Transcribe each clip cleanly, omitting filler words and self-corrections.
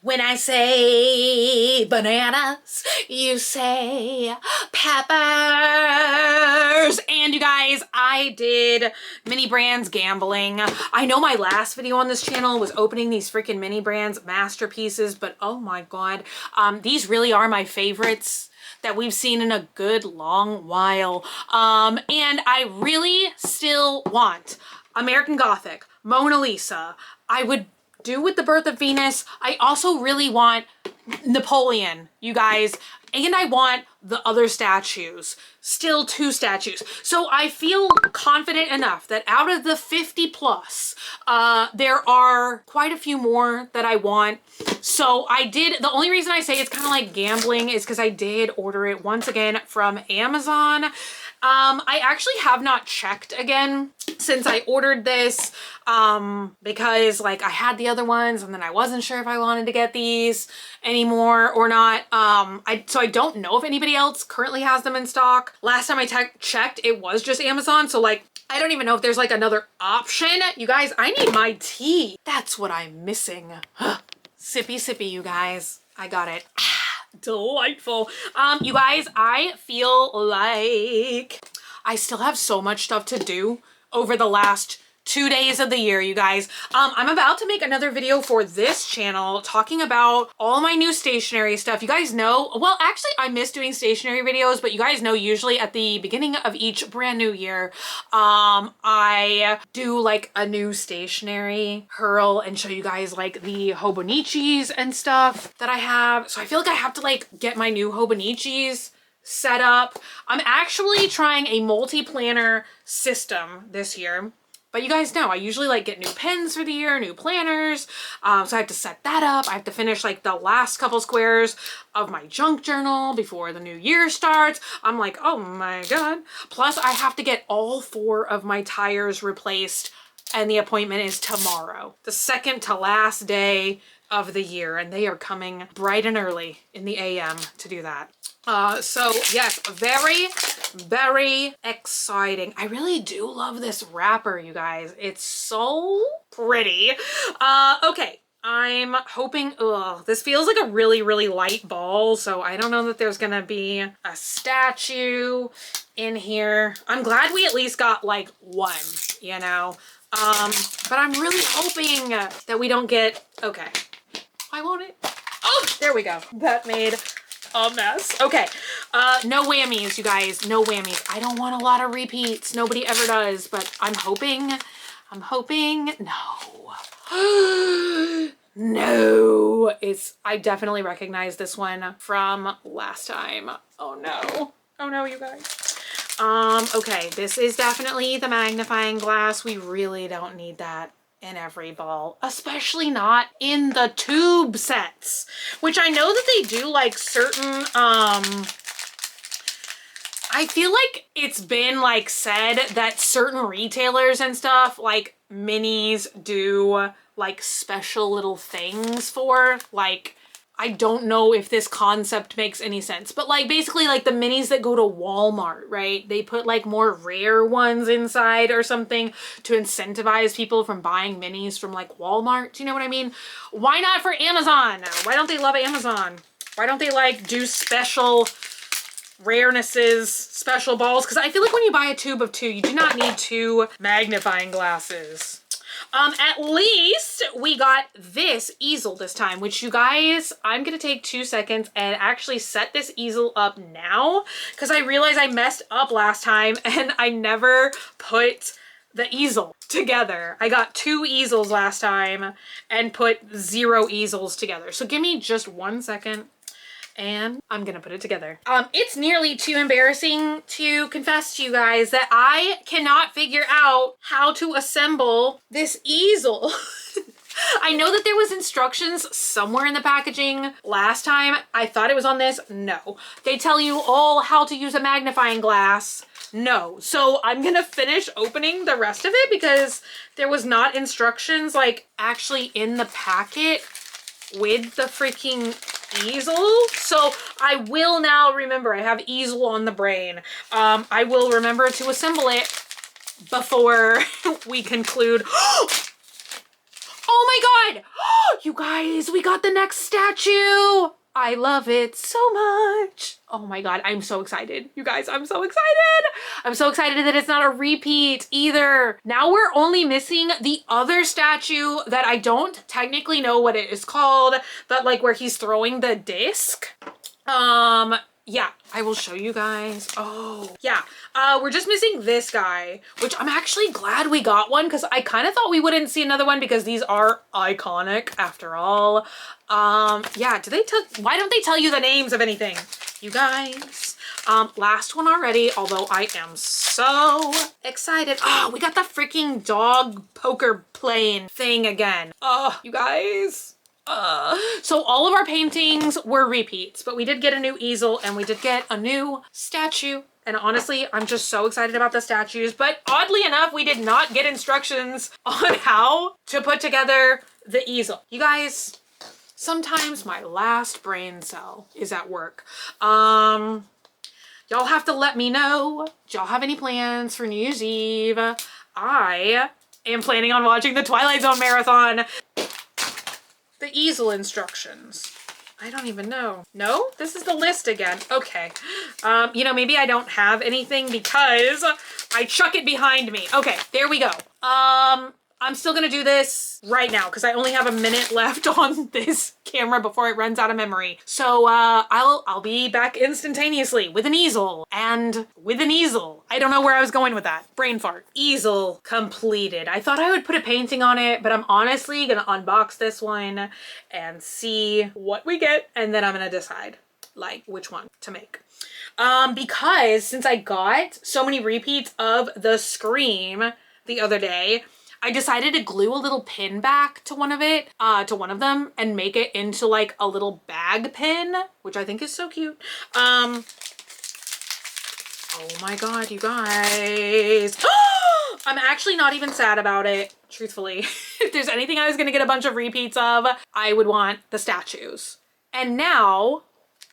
When I say bananas, you say peppers. And you guys, I did mini brands gambling. I know my last video on this channel was opening these freaking mini brands masterpieces, but oh my God, these really are my favorites that we've seen in a good long while. And I really still want American Gothic, Mona Lisa. I would do with the Birth of Venus. I also really want Napoleon, you guys, and I want the other statues, still 2 statues. So I feel confident enough that out of the 50 plus, there are quite a few more that I want. So I did, the only reason I say it's kind of like gambling is because I did order it once again from Amazon. I actually have not checked again since I ordered this, because like I had the other ones and then I wasn't sure if I wanted to get these anymore or not. So I don't know if anybody else currently has them in stock. Last time I checked, it was just Amazon. So like, I don't even know if there's like another option. You guys, I need my tea. That's what I'm missing. Sippy, sippy, you guys. I got it. Delightful. You guys, I feel like I still have so much stuff to do over the last 2 days of the year, you guys. I'm about to make another video for this channel talking about all my new stationery stuff. You guys know, well, actually I miss doing stationery videos, but you guys know usually at the beginning of each brand new year, I do like a new stationery hurl and show you guys like the Hobonichis and stuff that I have. So I feel like I have to like get my new Hobonichis set up. I'm actually trying a multi-planner system this year. But you guys know, I usually like get new pens for the year, new planners. So I have to set that up. I have to finish like the last couple squares of my junk journal before the new year starts. I'm like, oh my God. Plus I have to get all 4 of my tires replaced and the appointment is tomorrow, the second to last day of the year. And they are coming bright and early in the AM to do that. So yes, very, very exciting. I really do love this wrapper, you guys. It's so pretty. Okay. I'm hoping, this feels like a really, really light ball. So I don't know that there's gonna be a statue in here. I'm glad we at least got like 1, you know? But I'm really hoping that we don't get, okay. Why won't it? Oh, there we go. That made a mess. Okay. No whammies, you guys. No whammies. I don't want a lot of repeats. Nobody ever does, but I'm hoping, no. No. I definitely recognize this one from last time. Oh no. Oh no, you guys. Okay. This is definitely the magnifying glass. We really don't need that in every ball, especially not in the tube sets, which I know that they do like certain, I feel like it's been like said that certain retailers and stuff like minis do like special little things for, like, I don't know if this concept makes any sense, but like basically like the minis that go to Walmart, right? They put like more rare ones inside or something to incentivize people from buying minis from like Walmart. Do you know what I mean? Why not for Amazon? Why don't they love Amazon? Why don't they like do special rarenesses, special balls? Because I feel like when you buy a tube of 2, you do not need 2 magnifying glasses. At least we got this easel this time, which you guys, I'm gonna take 2 seconds and actually set this easel up now because I realized I messed up last time and I never put the easel together. I got 2 easels last time and put 0 easels together. So give me just 1 second and I'm gonna put it together. It's nearly too embarrassing to confess to you guys that I cannot figure out how to assemble this easel. I know that there was instructions somewhere in the packaging last time. I thought it was on this. No. They tell you all how to use a magnifying glass. No. So I'm gonna finish opening the rest of it because there was not instructions like actually in the packet with the freaking easel. So I will now remember, I have easel on the brain. I will remember to assemble it before we conclude. Oh my God! You guys, we got the next statue. I love it so much. Oh my God, I'm so excited. You guys, I'm so excited. I'm so excited that it's not a repeat either. Now we're only missing the other statue that I don't technically know what it is called, but like where he's throwing the disc. Yeah, I will show you guys. Oh, yeah. We're just missing this guy, which I'm actually glad we got one because I kind of thought we wouldn't see another one because these are iconic after all. Yeah, why don't they tell you the names of anything? You guys. Last one already, although I am so excited. Oh, we got the freaking dog poker playing thing again. Oh, you guys. So all of our paintings were repeats, but we did get a new easel and we did get a new statue. And honestly, I'm just so excited about the statues. But oddly enough, we did not get instructions on how to put together the easel. You guys, sometimes my last brain cell is at work. Y'all have to let me know. Do y'all have any plans for New Year's Eve? I am planning on watching the Twilight Zone marathon. The easel instructions. I don't even know. No? This is the list again. Okay. You know, maybe I don't have anything because I chuck it behind me. Okay, there we go. I'm still gonna do this right now because I only have a minute left on this camera before it runs out of memory. So I'll be back instantaneously with an easel and with an easel. I don't know where I was going with that. Brain fart. Easel completed. I thought I would put a painting on it, but I'm honestly gonna unbox this one and see what we get, and then I'm gonna decide like which one to make. Because since I got so many repeats of the Scream the other day, I decided to glue a little pin back to one of them and make it into like a little bag pin, which I think is so cute. Oh my God, you guys. I'm actually not even sad about it, truthfully. If there's anything I was gonna get a bunch of repeats of, I would want the statues. And now,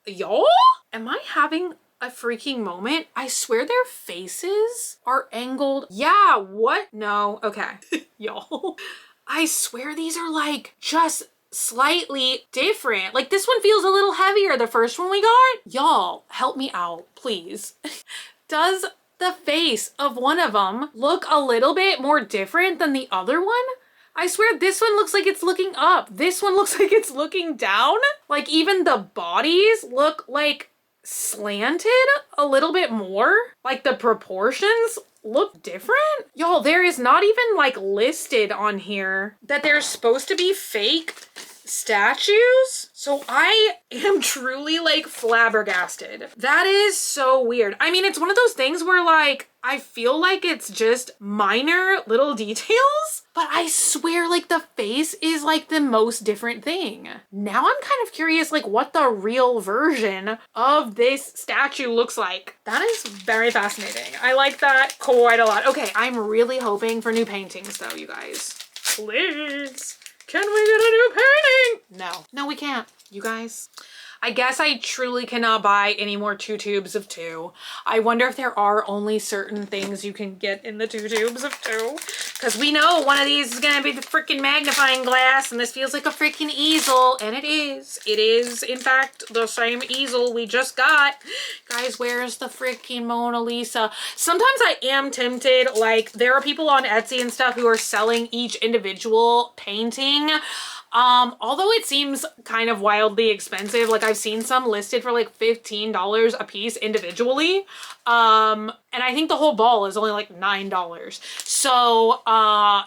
y'all, am I having a freaking moment? I swear their faces are angled. Yeah, what? No, okay. Y'all, I swear these are like just slightly different. Like this one feels a little heavier, the first one we got. Y'all, help me out, please. Does the face of one of them look a little bit more different than the other one? I swear this one looks like it's looking up. This one looks like it's looking down. Like even the bodies look like slanted a little bit more. Like the proportions look different. Y'all, there is not even like listed on here that they're supposed to be fake statues. So I am truly like flabbergasted. That is so weird. I mean, it's one of those things where like, I feel like it's just minor little details, but I swear like the face is like the most different thing. Now I'm kind of curious like what the real version of this statue looks like. That is very fascinating. I like that quite a lot. Okay, I'm really hoping for new paintings though, you guys. Please, can we get a new painting? No, we can't, you guys. I guess I truly cannot buy any more 2 tubes of 2. I wonder if there are only certain things you can get in the 2 tubes of 2. Because we know one of these is going to be the freaking magnifying glass, and this feels like a freaking easel. And it is. It is, in fact, the same easel we just got. Guys, where's the freaking Mona Lisa? Sometimes I am tempted, like, there are people on Etsy and stuff who are selling each individual painting. Although it seems kind of wildly expensive, like I've seen some listed for like $15 a piece individually. And I think the whole ball is only like $9. So,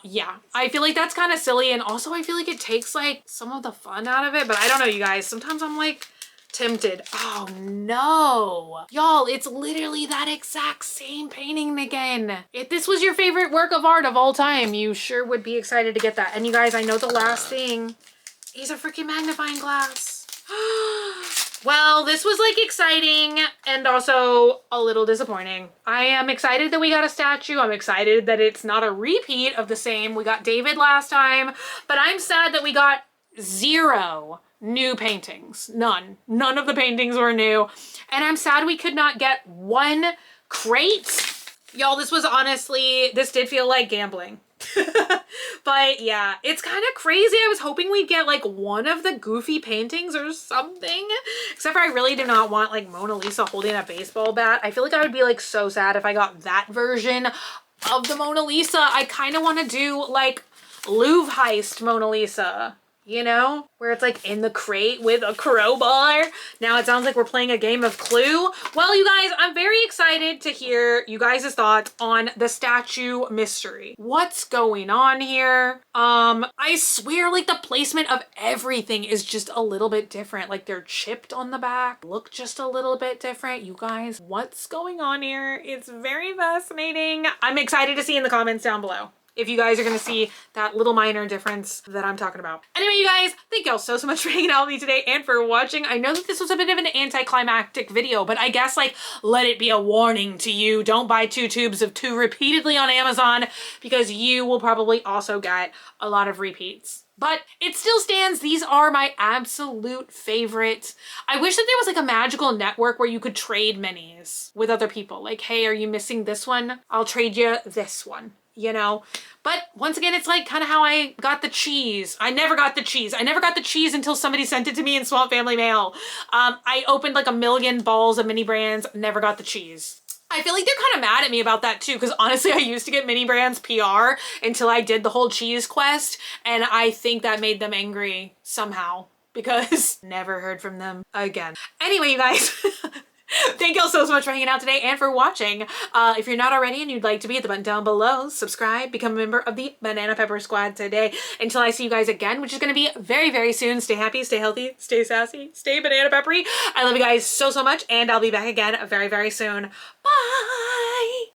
yeah, I feel like that's kind of silly. And also I feel like it takes like some of the fun out of it, but I don't know, you guys, sometimes I'm like tempted. Oh no, y'all, it's literally that exact same painting again. If this was your favorite work of art of all time, you sure would be excited to get that. And you guys, I know the last thing is a freaking magnifying glass. Well, this was like exciting and also a little disappointing. I am excited that we got a statue. I'm excited that it's not a repeat of the same. We got David last time, but I'm sad that we got 0 new paintings. None of the paintings were new. And I'm sad we could not get 1 crate. Y'all, this was honestly, this did feel like gambling. But yeah, it's kind of crazy. I was hoping we'd get like one of the Goofy paintings or something. Except for I really do not want like Mona Lisa holding a baseball bat. I feel like I would be like so sad if I got that version of the Mona Lisa. I kind of want to do like Louvre heist Mona Lisa, you know, where it's like in the crate with a crowbar. Now it sounds like we're playing a game of Clue. Well, you guys, I'm very excited to hear you guys' thoughts on the statue mystery. What's going on here? I swear like the placement of everything is just a little bit different. Like they're chipped on the back, look just a little bit different. You guys, what's going on here? It's very fascinating. I'm excited to see in the comments down below if you guys are gonna see that little minor difference that I'm talking about. Anyway, you guys, thank y'all so much for hanging out with me today and for watching. I know that this was a bit of an anticlimactic video, but I guess like, let it be a warning to you. Don't buy 2 tubes of 2 repeatedly on Amazon because you will probably also get a lot of repeats. But it still stands. These are my absolute favorite. I wish that there was like a magical network where you could trade minis with other people. Like, hey, are you missing this one? I'll trade you this one. You know, but once again, it's like kind of how I got the cheese. I never got the cheese. I never got the cheese until somebody sent it to me in Swamp Family Mail. I opened like a million balls of mini brands, never got the cheese. I feel like they're kind of mad at me about that too, because honestly, I used to get mini brands PR until I did the whole cheese quest, and I think that made them angry somehow because never heard from them again. Anyway, you guys. Thank y'all so much for hanging out today and for watching. If you're not already and you'd like to be, hit the button down below, subscribe, become a member of the Banana Pepper Squad today. Until I see you guys again, which is going to be very, very soon. Stay happy, stay healthy, stay sassy, stay banana peppery. I love you guys so, so much, and I'll be back again very, very soon. Bye!